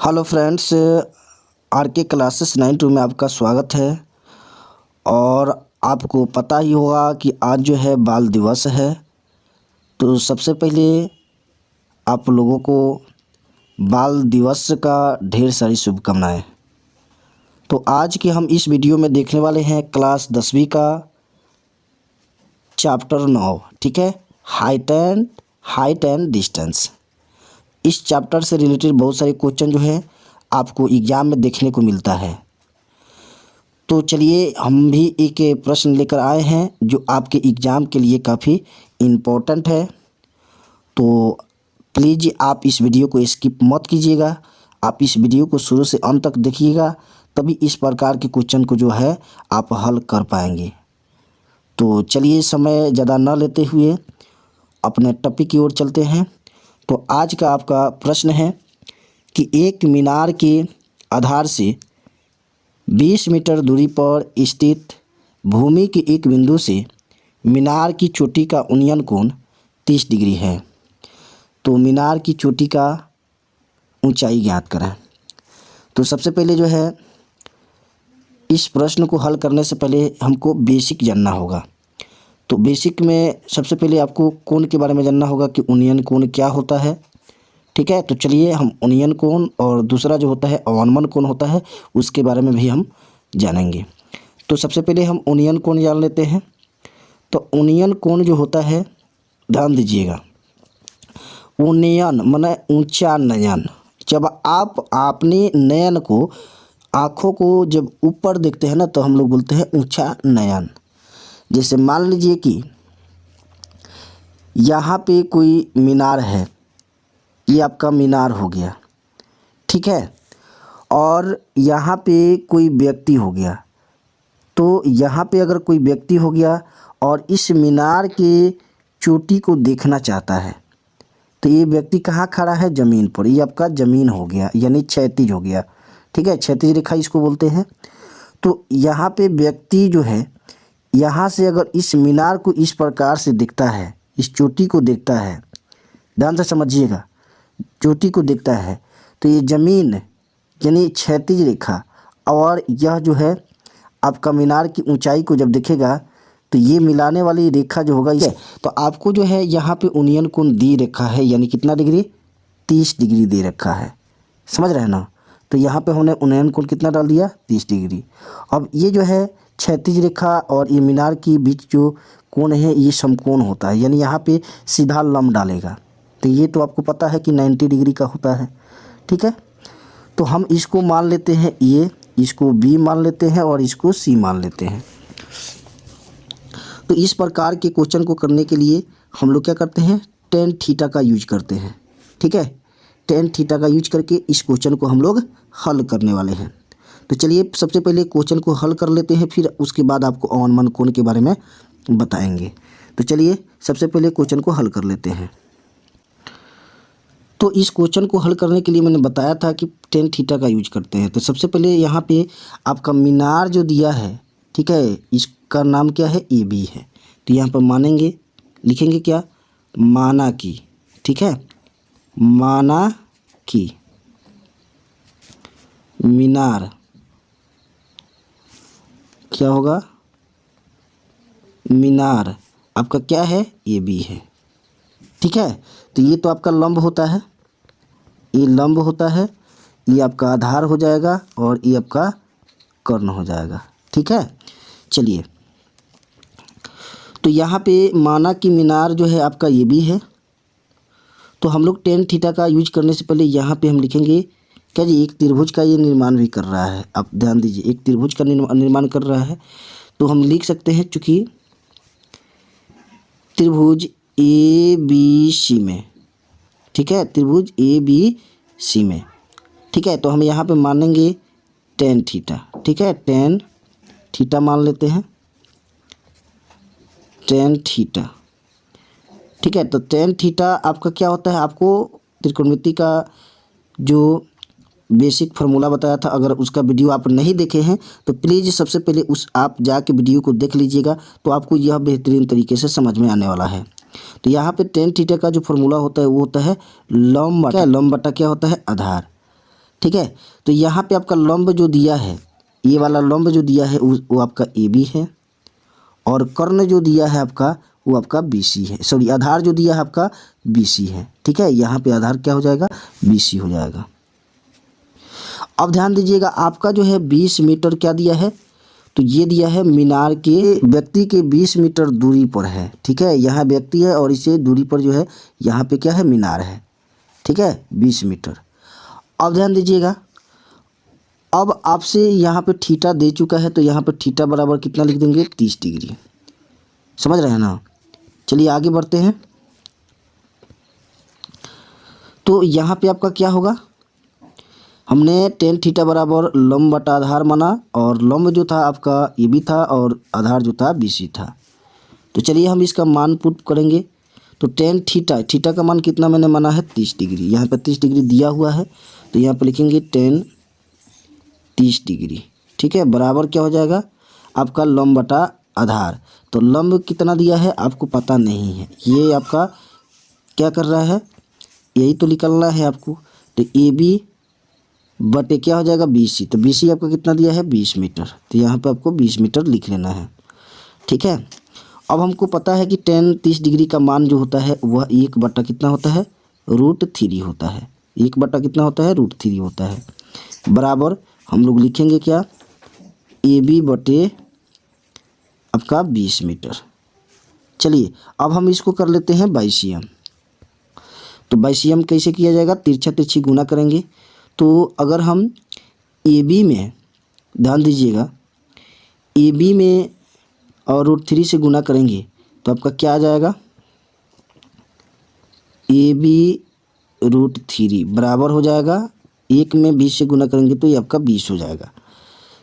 Hello friends, are के classes 9 में आपका स्वागत है। और आपको पता ही होगा कि आज जो है बाल दिवस है। तो सबसे पहले आप लोगों को बाल दिवस का ढेर सारी शुभकामनाएं। तो आज के हम इस वीडियो में देखने वाले हैं क्लास 10वीं का चैप्टर 9, ठीक है, हाइट एंड डिस्टेंस। इस चैप्टर से रिलेटेड बहुत सारे क्वेश्चन जो है आपको एग्ज़ाम में देखने को मिलता है। तो चलिए हम भी एक प्रश्न लेकर आए हैं जो आपके एग्ज़ाम के लिए काफ़ी इम्पोर्टेंट है। तो प्लीज़ आप इस वीडियो को स्किप मत कीजिएगा, आप इस वीडियो को शुरू से अंत तक देखिएगा, तभी इस प्रकार के क्वेश्चन को जो है आप हल कर पाएंगे। तो चलिए समय ज़्यादा न लेते हुए अपने टॉपिक की ओर चलते हैं। तो आज का आपका प्रश्न है कि एक मीनार के आधार से 20 मीटर दूरी पर स्थित भूमि के एक बिंदु से मीनार की चोटी का उन्नयन कोण 30 डिग्री है। तो मीनार की चोटी का ऊंचाई ज्ञात करें। तो सबसे पहले जो है इस प्रश्न को हल करने से पहले हमको बेसिक जानना होगा। तो बेसिक में सबसे पहले आपको कोण के बारे में जानना होगा कि उन्नयन कोण क्या होता है, ठीक है। तो चलिए हम उन्नयन कोण और दूसरा जो होता है अवनमन कोण होता है उसके बारे में भी हम जानेंगे। तो सबसे पहले हम उन्नयन कोण जान लेते हैं। तो उन्नयन कोण जो होता है, ध्यान दीजिएगा, उन्नयन माने ऊंचा नयन। जब आप अपने नयन को, आँखों को जब ऊपर देखते हैं ना तो हम लोग बोलते हैं ऊंचा नयन। जैसे मान लीजिए कि यहाँ पे कोई मीनार है, ये आपका मीनार हो गया, ठीक है। और यहाँ पे कोई व्यक्ति हो गया। तो यहाँ पे अगर कोई व्यक्ति हो गया और इस मीनार के चोटी को देखना चाहता है, तो ये व्यक्ति कहाँ खड़ा है? ज़मीन पर। ये आपका ज़मीन हो गया, यानी क्षैतिज हो गया, ठीक है, क्षैतिज रेखा इसको बोलते हैं। तो यहाँ पे व्यक्ति जो है, यहाँ से अगर इस मीनार को इस प्रकार से देखता है, इस चोटी को देखता है, ध्यान से समझिएगा, चोटी को देखता है, तो ये ज़मीन यानी क्षैतिज रेखा और यह जो है आपका मीनार की ऊंचाई को जब देखेगा तो ये मिलाने वाली रेखा जो होगा, ये तो आपको जो है यहाँ पे उन्नयन कोण दी रखा है, यानी कितना डिग्री? 30 डिग्री दे रखा है, समझ रहे हैं ना। तो यहाँ पे हमने उन्नयन कोण कितना डाल दिया? 30 डिग्री। अब ये जो है क्षैतिज रेखा और ये मीनार के बीच जो कोण है ये समकोण होता है, यानी यहाँ पे सीधा लंब डालेगा। तो ये तो आपको पता है कि 90 डिग्री का होता है, ठीक है। तो हम इसको मान लेते हैं ए, इसको बी मान लेते हैं और इसको सी मान लेते हैं। तो इस प्रकार के क्वेश्चन को करने के लिए हम लोग क्या करते हैं? टेन थीटा का यूज करते हैं, ठीक है। टेन थीटा का यूज करके इस क्वेश्चन को हम लोग हल करने वाले हैं। तो चलिए सबसे पहले क्वेश्चन को हल कर लेते हैं, फिर उसके बाद आपको अवनमन कोण के बारे में बताएंगे। तो चलिए सबसे पहले क्वेश्चन को हल कर लेते हैं। तो इस क्वेश्चन को हल करने के लिए मैंने बताया था कि टेन थीटा का यूज करते हैं। तो सबसे पहले यहाँ पे आपका मीनार जो दिया है, ठीक है, इसका नाम क्या है? ए बी है। तो यहाँ पर मानेंगे, लिखेंगे क्या? माना की, ठीक है, माना की मीनार क्या होगा? मीनार आपका क्या है? ए बी है, ठीक है। तो ये तो आपका लंब होता है, ये लंब होता है, ये आपका आधार हो जाएगा और ये आपका कर्ण हो जाएगा, ठीक है। चलिए तो यहाँ पे माना कि मीनार जो है आपका ये भी है। तो हम लोग टेन थीटा का यूज करने से पहले यहाँ पे हम लिखेंगे क्या जी? एक त्रिभुज का ये निर्माण भी कर रहा है। आप ध्यान दीजिए, एक त्रिभुज का निर्माण कर रहा है। तो हम लिख सकते हैं, चूँकि त्रिभुज ए बी सी में, ठीक है, त्रिभुज ए बी सी में, ठीक है। तो हम यहाँ पे मानेंगे टेन थीटा, ठीक है, टेन थीटा मान लेते हैं, टेन थीटा, ठीक है। तो टेन थीटा आपका क्या होता है? आपको त्रिकोणमिति का जो बेसिक फार्मूला बताया था, अगर उसका वीडियो आप नहीं देखे हैं तो प्लीज़ सबसे पहले आप जाके वीडियो को देख लीजिएगा, तो आपको यह बेहतरीन तरीके से समझ में आने वाला है। तो यहाँ पे टेन थीटा का जो फार्मूला होता है वो होता है लंब बटा क्या होता है? आधार। ठीक है। तो यहाँ पे आपका लंब जो दिया है, ये वाला लंब जो दिया है वो आपका ए बी है, और कर्ण जो दिया है आपका वो आपका बी सी है, सॉरी आधार जो दिया है आपका बी सी है। ठीक है, यहाँ पे आधार क्या हो जाएगा, बी सी हो जाएगा। अब ध्यान दीजिएगा, आपका जो है 20 मीटर क्या दिया है, तो ये दिया है मीनार के व्यक्ति के 20 मीटर दूरी पर है। ठीक है, यहाँ व्यक्ति है और इसे दूरी पर जो है यहाँ पे क्या है, मीनार है। ठीक है, 20 मीटर। अब ध्यान दीजिएगा, अब आपसे यहाँ पे थीटा दे चुका है, तो यहाँ पे थीटा बराबर कितना लिख देंगे, 30 डिग्री। समझ रहे हैं ना। चलिए आगे बढ़ते हैं। तो यहाँ पे आपका क्या होगा, हमने tan थीटा बराबर लंब बटा आधार माना, और लंब जो था आपका ए बी था और आधार जो था बी सी था। तो चलिए हम इसका मान पुट करेंगे। तो tan थीटा का मान कितना मैंने माना है, 30 डिग्री। यहाँ पे 30 डिग्री दिया हुआ है, तो यहाँ पे लिखेंगे tan 30 डिग्री। ठीक है, बराबर क्या हो जाएगा आपका लंब बटा आधार। तो लंब कितना दिया है आपको पता नहीं है, ये आपका क्या कर रहा है, यही तो निकलना है आपको। तो ए बी बटे क्या हो जाएगा, बी सी। तो बी सी आपका कितना दिया है, 20 मीटर। तो यहाँ पे आपको 20 मीटर लिख लेना है। ठीक है, अब हमको पता है कि tan 30 डिग्री का मान जो होता है वह 1 बटा कितना होता है, √3 होता है। 1 बटा कितना होता है, √3 होता है। बराबर हम लोग लिखेंगे क्या, ए बी बटे आपका 20 मीटर। चलिए अब हम इसको कर लेते हैं बाईसीएम। तो बाईसीएम कैसे किया जाएगा, तिरछा तिरछी गुना करेंगे। तो अगर हम ए बी में, ध्यान दीजिएगा, ए बी में और √3 से गुना करेंगे तो आपका क्या आ जाएगा, ए बी √3 बराबर हो जाएगा 1 में 20 से गुना करेंगे तो ये आपका 20 हो जाएगा।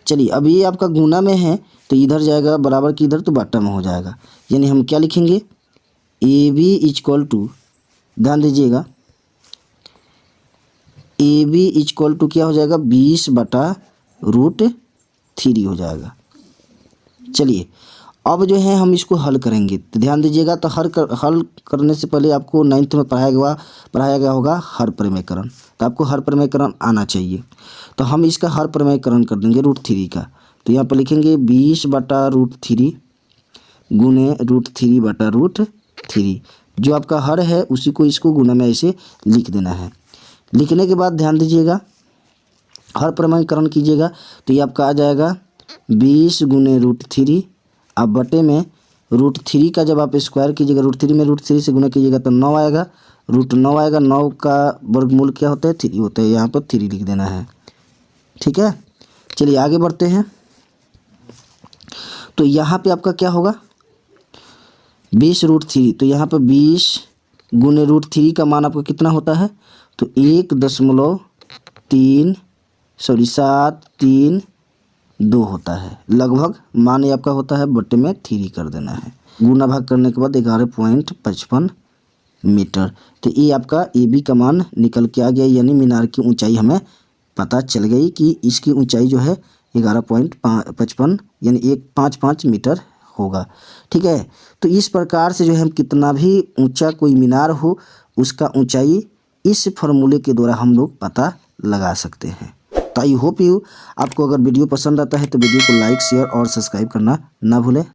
चलिए अब ये आपका गुना में है तो इधर जाएगा बराबर की इधर, तो बटा में हो जाएगा। यानी हम क्या लिखेंगे, ए बी इक्वल टू, ध्यान दीजिएगा, ए बी इक्वल टू क्या हो जाएगा, 20 बटा √3 हो जाएगा। चलिए अब जो है हम इसको हल करेंगे। तो ध्यान दीजिएगा, तो हल करने से पहले आपको 9th में पढ़ाया गया होगा हर प्रमेयकरण। तो आपको हर प्रमेयकरण आना चाहिए। तो हम इसका हर प्रमेयकरण कर देंगे √3 का। तो यहाँ पर लिखेंगे 20 बटा √3 गुने √3 बटा √3। जो आपका हर है उसी को इसको गुना में ऐसे लिख देना है। लिखने के बाद ध्यान दीजिएगा, हर प्रमेयकरण कीजिएगा तो ये आपका आ जाएगा 20 गुने √3। अब बटे में √3 का जब आप स्क्वायर कीजिएगा, √3 में √3 से गुना कीजिएगा तो 9 आएगा, √9 आएगा। 9 का वर्गमूल क्या होता है, 3 होता है। यहाँ पर 3 लिख देना है। ठीक है, चलिए आगे बढ़ते हैं। तो यहाँ पे आपका क्या होगा, 20 √3। तो यहाँ पर 20 गुने √3 का मान आपका कितना होता है, तो 1.732 होता है। लगभग मान ये आपका होता है, बटे में 3 कर देना है। गुना भाग करने के बाद 11.55 मीटर। तो ये आपका ए बी का मान निकल के आ गया, यानी मीनार की ऊंचाई हमें पता चल गई कि इसकी ऊंचाई जो है 11.55 यानी 155 मीटर होगा। ठीक है, तो इस प्रकार से जो है हम कितना भी ऊंचा कोई मीनार हो उसका ऊंचाई इस फॉर्मूले के द्वारा हम लोग पता लगा सकते हैं। तो आई होप यू आपको अगर वीडियो पसंद आता है तो वीडियो को लाइक, शेयर और सब्सक्राइब करना ना भूलें।